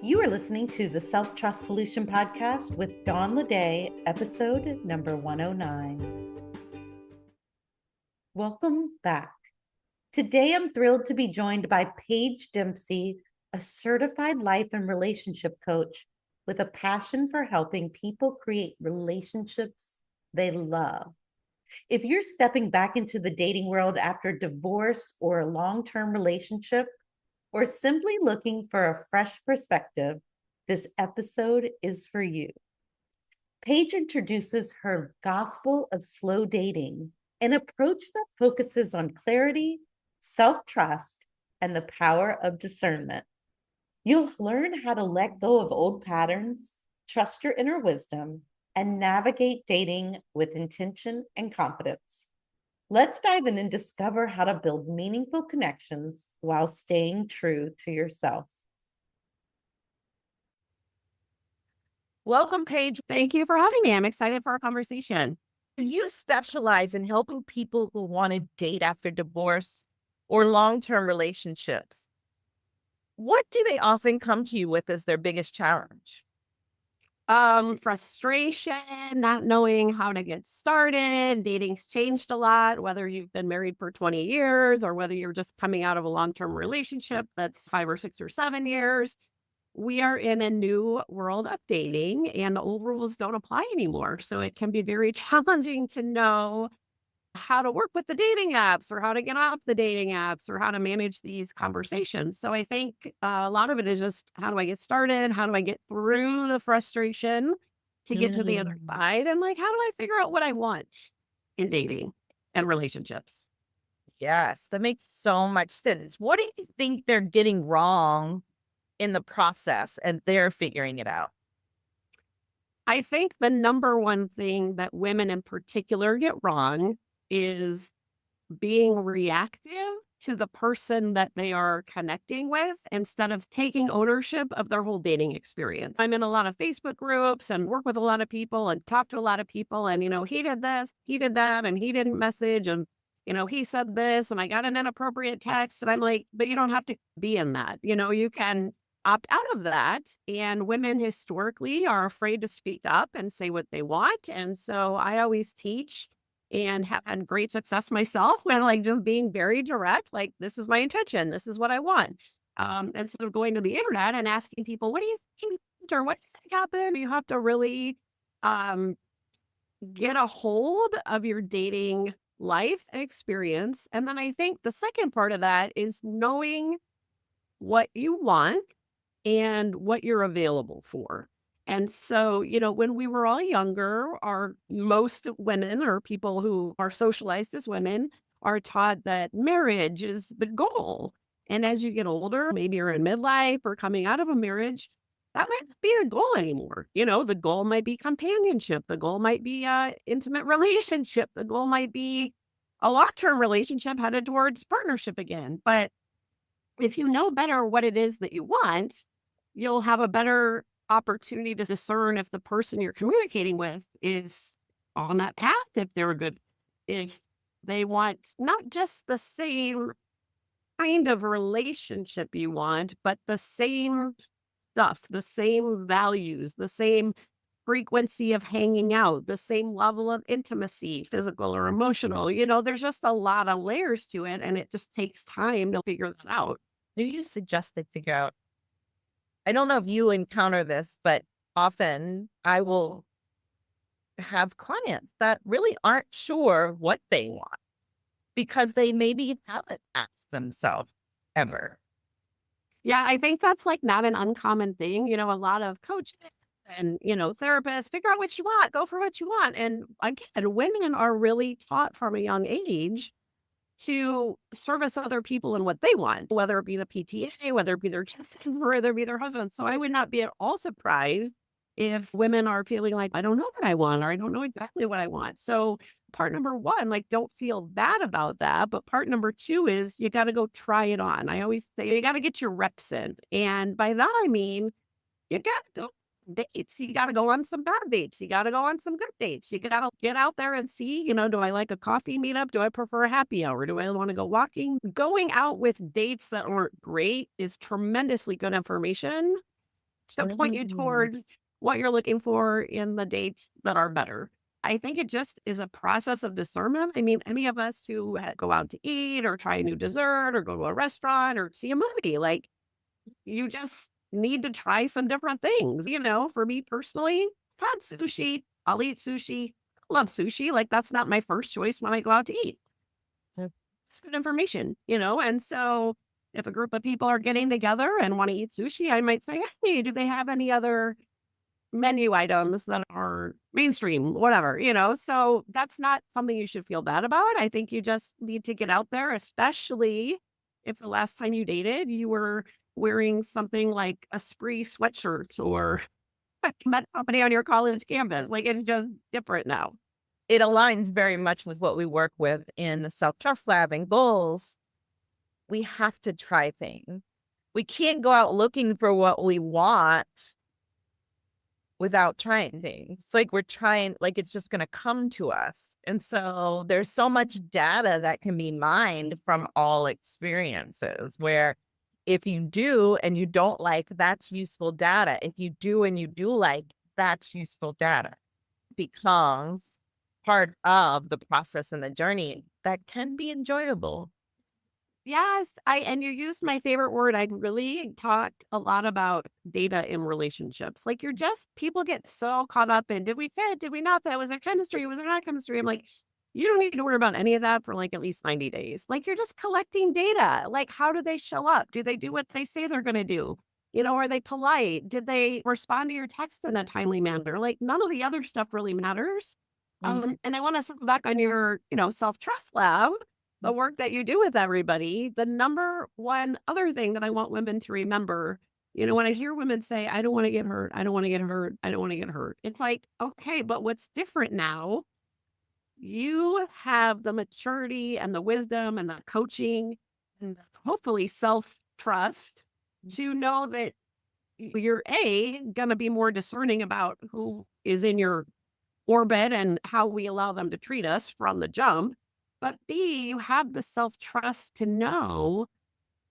You are listening to the Self-Trust Solution Podcast with Dawn Leday, episode number 109. Welcome back. Today, I'm thrilled to be joined by Paige Dempsey, a certified life and relationship coach with a passion for helping people create relationships they love. If you're stepping back into the dating world after divorce or a long-term relationship, or simply looking for a fresh perspective, this episode is for you. Paige introduces her gospel of slow dating, an approach that focuses on clarity, self-trust, and the power of discernment. You'll learn how to let go of old patterns, trust your inner wisdom, and navigate dating with intention and confidence. Let's dive in and discover how to build meaningful connections while staying true to yourself. Welcome, Paige. Thank you for having me. I'm excited for our conversation. You specialize in helping people who want to date after divorce or long-term relationships. What do they often come to you with as their biggest challenge? Frustration, not knowing how to get started. Dating's changed a lot, whether you've been married for 20 years or whether you're just coming out of a long-term relationship that's 5 or 6 or 7 years. We are in a new world of dating and the old rules don't apply anymore. So it can be very challenging to know how to work with the dating apps or how to get off the dating apps or how to manage these conversations. So I think a lot of it is just how do I get started? How do I get through the frustration to get to the other side? And like, how do I figure out what I want in dating and relationships? Yes, that makes so much sense. What do you think they're getting wrong in the process and they're figuring it out? I think the number one thing that women in particular get wrong is being reactive to the person that they are connecting with instead of taking ownership of their whole dating experience. I'm in a lot of Facebook groups and work with a lot of people and talk to a lot of people and, he did this, he did that, and he didn't message and, he said this and I got an inappropriate text and I'm like, but you don't have to be in that. You can opt out of that. And women historically are afraid to speak up and say what they want. And so I always teach and have had great success myself when like just being very direct, like this is my intention, this is what I want. Instead of going to the internet and asking people, what do you think or what does think happen? You have to really get a hold of your dating life experience. And then I think the second part of that is knowing what you want and what you're available for. And so, when we were all younger, most women or people who are socialized as women are taught that marriage is the goal. And as you get older, maybe you're in midlife or coming out of a marriage, that might not be the goal anymore. The goal might be companionship. The goal might be a intimate relationship. The goal might be a long-term relationship headed towards partnership again. But if you know better what it is that you want, you'll have a better opportunity to discern if the person you're communicating with is on that path, if they want not just the same kind of relationship you want, but the same stuff, the same values, the same frequency of hanging out, the same level of intimacy, physical or emotional. There's just a lot of layers to it, and it just takes time to figure that out. Do you suggest they figure out? I don't know if you encounter this, but often I will have clients that really aren't sure what they want because they maybe haven't asked themselves ever. Yeah, I think that's like not an uncommon thing. A lot of coaches and, therapists figure out what you want, go for what you want. And again, women are really taught from a young age to service other people and what they want, whether it be the PTA, whether it be their kids, whether it be their husband. So I would not be at all surprised if women are feeling like, I don't know what I want, or I don't know exactly what I want. So part number one, like, don't feel bad about that. But part number two is you got to go try it on. I always say you got to get your reps in. And by that, I mean, you got to go dates. You got to go on some bad dates. You got to go on some good dates. You got to get out there and see, do I like a coffee meetup? Do I prefer a happy hour? Do I want to go walking? Going out with dates that aren't great is tremendously good information to point you towards what you're looking for in the dates that are better. I think it just is a process of discernment. I mean, any of us who go out to eat or try a new dessert or go to a restaurant or see a movie, like you just need to try some different things. For me personally, had sushi. I'll eat sushi. Love sushi. Like that's not my first choice when I go out to eat. Yep. It's good information. And so if a group of people are getting together and want to eat sushi, I might say, hey, do they have any other menu items that are mainstream, whatever. So that's not something you should feel bad about. I think you just need to get out there, especially if the last time you dated, you were wearing something like a Spree sweatshirt or met company on your college campus. Like it's just different now. It aligns very much with what we work with in the self-trust lab and goals. We have to try things. We can't go out looking for what we want without trying things. It's like we're trying, like it's just going to come to us. And so there's so much data that can be mined from all experiences where if you do and you don't like, that's useful data. If you do and you do like, that's useful data. It becomes part of the process and the journey that can be enjoyable. Yes, and you used my favorite word. I really talked a lot about data in relationships. Like people get so caught up in, did we fit? Did we not fit? Was there chemistry? Was there not chemistry? I'm like, you don't need to worry about any of that for like at least 90 days. Like you're just collecting data. Like how do they show up? Do they do what they say they're going to do? Are they polite? Did they respond to your text in a timely manner? Like none of the other stuff really matters. And I want to circle back on your, self-trust lab, the work that you do with everybody. The number one other thing that I want women to remember, when I hear women say, I don't want to get hurt, I don't want to get hurt, I don't want to get hurt. It's like, okay, but what's different now? You have the maturity and the wisdom and the coaching and hopefully self-trust to know that you're going to be more discerning about who is in your orbit and how we allow them to treat us from the jump. But B, you have the self-trust to know,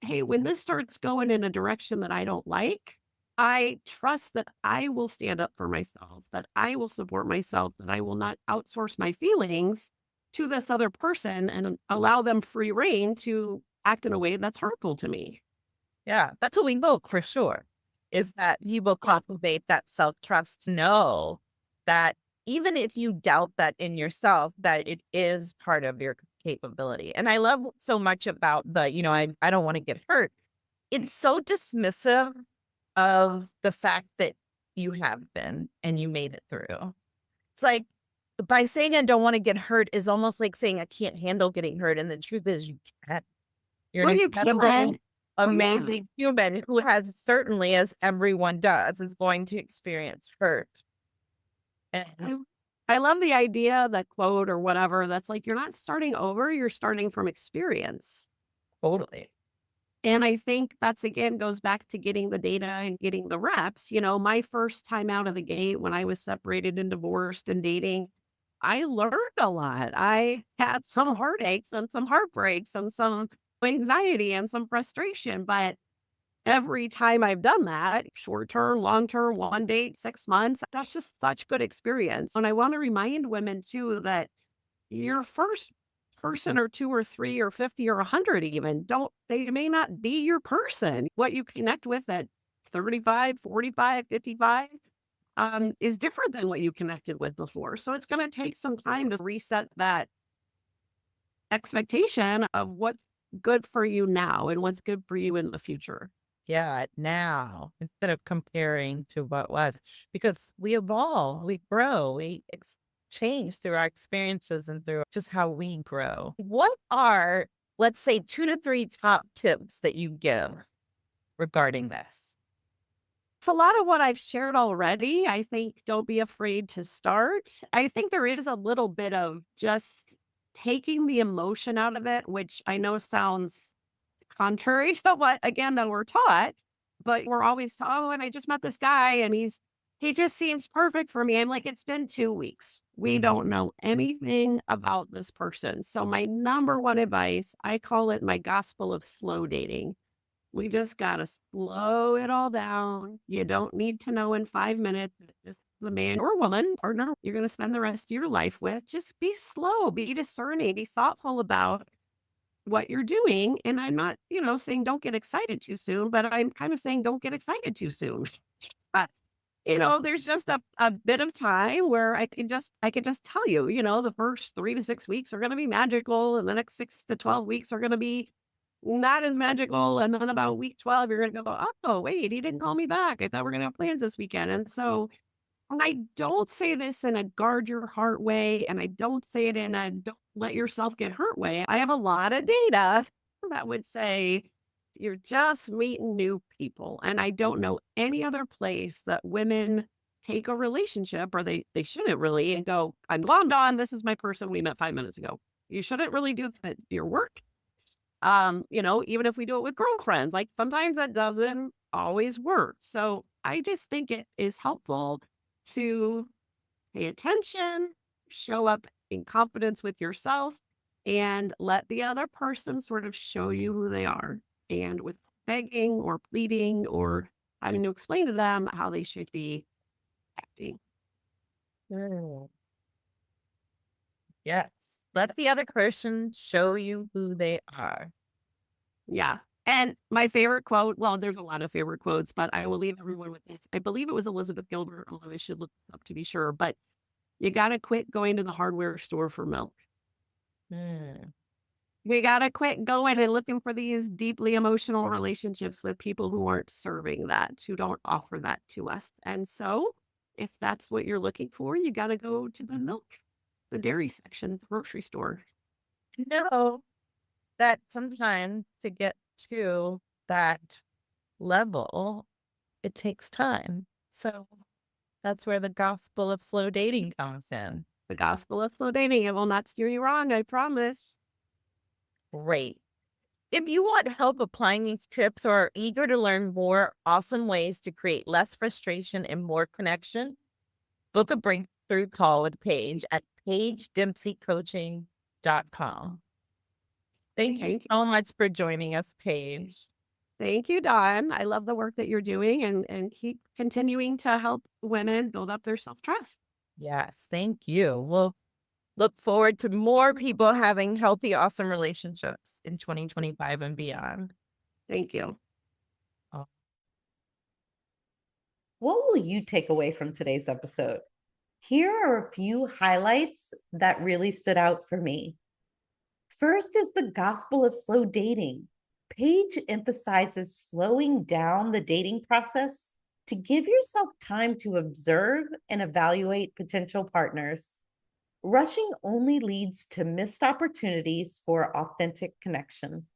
hey, when this starts going in a direction that I don't like, I trust that I will stand up for myself, that I will support myself, that I will not outsource my feelings to this other person and allow them free reign to act in a way that's hurtful to me. Yeah, that's what we look for sure, is that you will cultivate that self-trust to know that even if you doubt that in yourself, that it is part of your capability. And I love so much about the, I don't want to get hurt. It's so dismissive of the fact that you have been and you made it through. It's like by saying I don't want to get hurt is almost like saying I can't handle getting hurt. And the truth is you can't. You're an incredible, amazing human who has certainly, as everyone does, is going to experience hurt. And I love the idea, that quote or whatever, that's like, you're not starting over, you're starting from experience. Totally. And I think that's, again, goes back to getting the data and getting the reps. My first time out of the gate when I was separated and divorced and dating, I learned a lot. I had some heartaches and some heartbreaks and some anxiety and some frustration, but every time I've done that, short term, long term, 1 date, 6 months, that's just such good experience. And I want to remind women too that your first person or 2 or 3 or 50 or 100 even, they may not be your person. What you connect with at 35, 45, 55 is different than what you connected with before. So it's going to take some time to reset that expectation of what's good for you now and what's good for you in the future. Yeah, now, instead of comparing to what was, because we evolve, we grow, we change through our experiences and through just how we grow. What are, let's say, 2 to 3 top tips that you give regarding this? A lot of what I've shared already. I think don't be afraid to start. I think there is a little bit of just taking the emotion out of it, which I know sounds contrary to what, again, that we're taught, but we're always taught, oh, and I just met this guy and he just seems perfect for me. I'm like, it's been 2 weeks. We don't know anything about this person. So my number one advice, I call it my gospel of slow dating. We just got to slow it all down. You don't need to know in 5 minutes that this is the man or woman, partner, you're going to spend the rest of your life with. Just be slow, be discerning, be thoughtful about what you're doing. And I'm not, saying don't get excited too soon, but I'm kind of saying don't get excited too soon. But, there's just a bit of time where I can just tell you, the first 3 to 6 weeks are going to be magical. And the next 6 to 12 weeks are going to be not as magical. And then about week 12, you're going to go, oh, wait, he didn't call me back. I thought we are going to have plans this weekend. And so I don't say this in a guard your heart way. And I don't say it in a don't let yourself get hurt way. I have a lot of data that would say you're just meeting new people. And I don't know any other place that women take a relationship, or they shouldn't really, and go, I'm glommed on. This is my person we met 5 minutes ago. You shouldn't really do that at your work. Even if we do it with girlfriends, like sometimes that doesn't always work. So I just think it is helpful to pay attention, show up in confidence with yourself, and let the other person sort of show you who they are. And with begging or pleading or having to explain to them how they should be acting. Mm. Yes. Let the other person show you who they are. Yeah. And my favorite quote, well, there's a lot of favorite quotes, but I will leave everyone with this. I believe it was Elizabeth Gilbert, although I should look it up to be sure. But you got to quit going to the hardware store for milk. Mm. We got to quit going and looking for these deeply emotional relationships with people who aren't serving that, who don't offer that to us. And so if that's what you're looking for, you got to go to the dairy section at the grocery store. No, that sometimes to get to that level, it takes time. So that's where the gospel of slow dating comes in. The gospel of slow dating. It will not steer you wrong, I promise. Great. If you want help applying these tips or are eager to learn more awesome ways to create less frustration and more connection, book a breakthrough call with Paige at PaigeDempseyCoaching.com. Thank you so much for joining us, Paige. Thank you, Dawn. I love the work that you're doing, and keep continuing to help women build up their self-trust. Yes, thank you. We'll look forward to more people having healthy, awesome relationships in 2025 and beyond. Thank you. What will you take away from today's episode? Here are a few highlights that really stood out for me. First is the gospel of slow dating. Paige emphasizes slowing down the dating process to give yourself time to observe and evaluate potential partners. Rushing only leads to missed opportunities for authentic connection.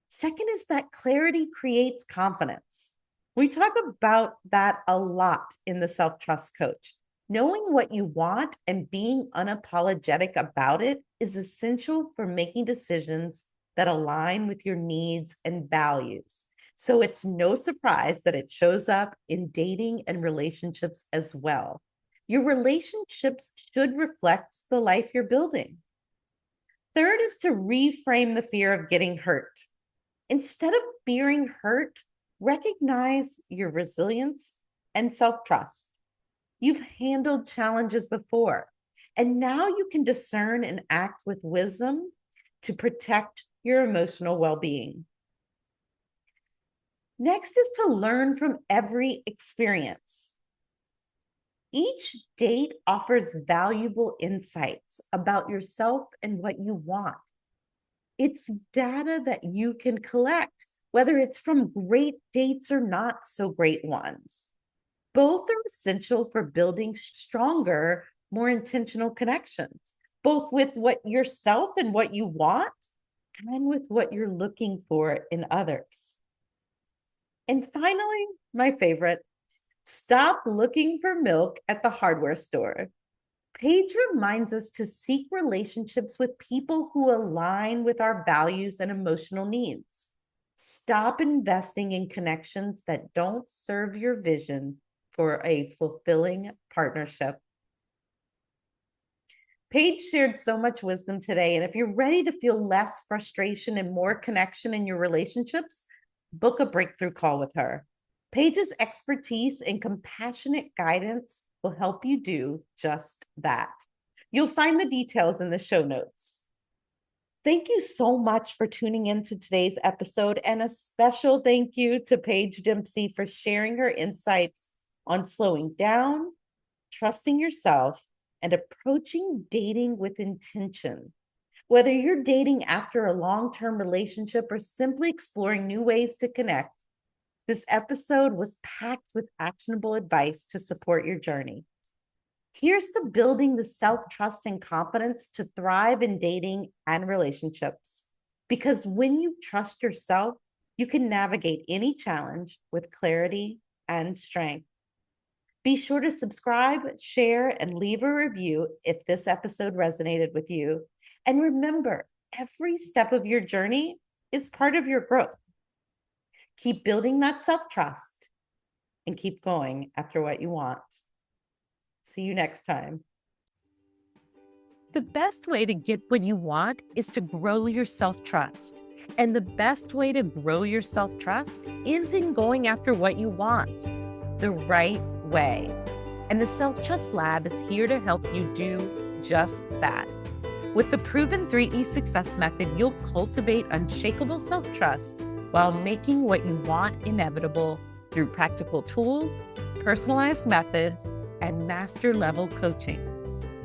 Second is that clarity creates confidence. We talk about that a lot in the Self-Trust Coach. Knowing what you want and being unapologetic about it is essential for making decisions that align with your needs and values. So it's no surprise that it shows up in dating and relationships as well. Your relationships should reflect the life you're building. Third is to reframe the fear of getting hurt. Instead of fearing hurt, recognize your resilience and self-trust. You've handled challenges before, and now you can discern and act with wisdom to protect your emotional well-being. Next is to learn from every experience. Each date offers valuable insights about yourself and what you want. It's data that you can collect, whether it's from great dates or not so great ones. Both are essential for building stronger, more intentional connections, both with what yourself and what you want, and with what you're looking for in others. And finally, my favorite, stop looking for milk at the hardware store. Paige reminds us to seek relationships with people who align with our values and emotional needs. Stop investing in connections that don't serve your vision for a fulfilling partnership. Paige shared so much wisdom today, and if you're ready to feel less frustration and more connection in your relationships, book a breakthrough call with her. Paige's expertise and compassionate guidance will help you do just that. You'll find the details in the show notes. Thank you so much for tuning in to today's episode, and a special thank you to Paige Dempsey for sharing her insights on slowing down, trusting yourself, and approaching dating with intention. Whether you're dating after a long-term relationship or simply exploring new ways to connect, this episode was packed with actionable advice to support your journey. Here's to building the self-trust and confidence to thrive in dating and relationships. Because when you trust yourself, you can navigate any challenge with clarity and strength. Be sure to subscribe, share, and leave a review if this episode resonated with you. And remember, every step of your journey is part of your growth. Keep building that self-trust and keep going after what you want. See you next time. The best way to get what you want is to grow your self-trust. And the best way to grow your self-trust is in going after what you want the right way. And the Self-Trust Lab is here to help you do just that. With the proven 3E success method, you'll cultivate unshakable self-trust while making what you want inevitable through practical tools, personalized methods, and master-level coaching.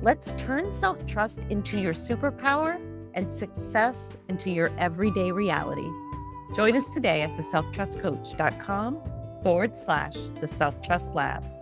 Let's turn self-trust into your superpower and success into your everyday reality. Join us today at theselftrustcoach.com/the Self-Trust Lab.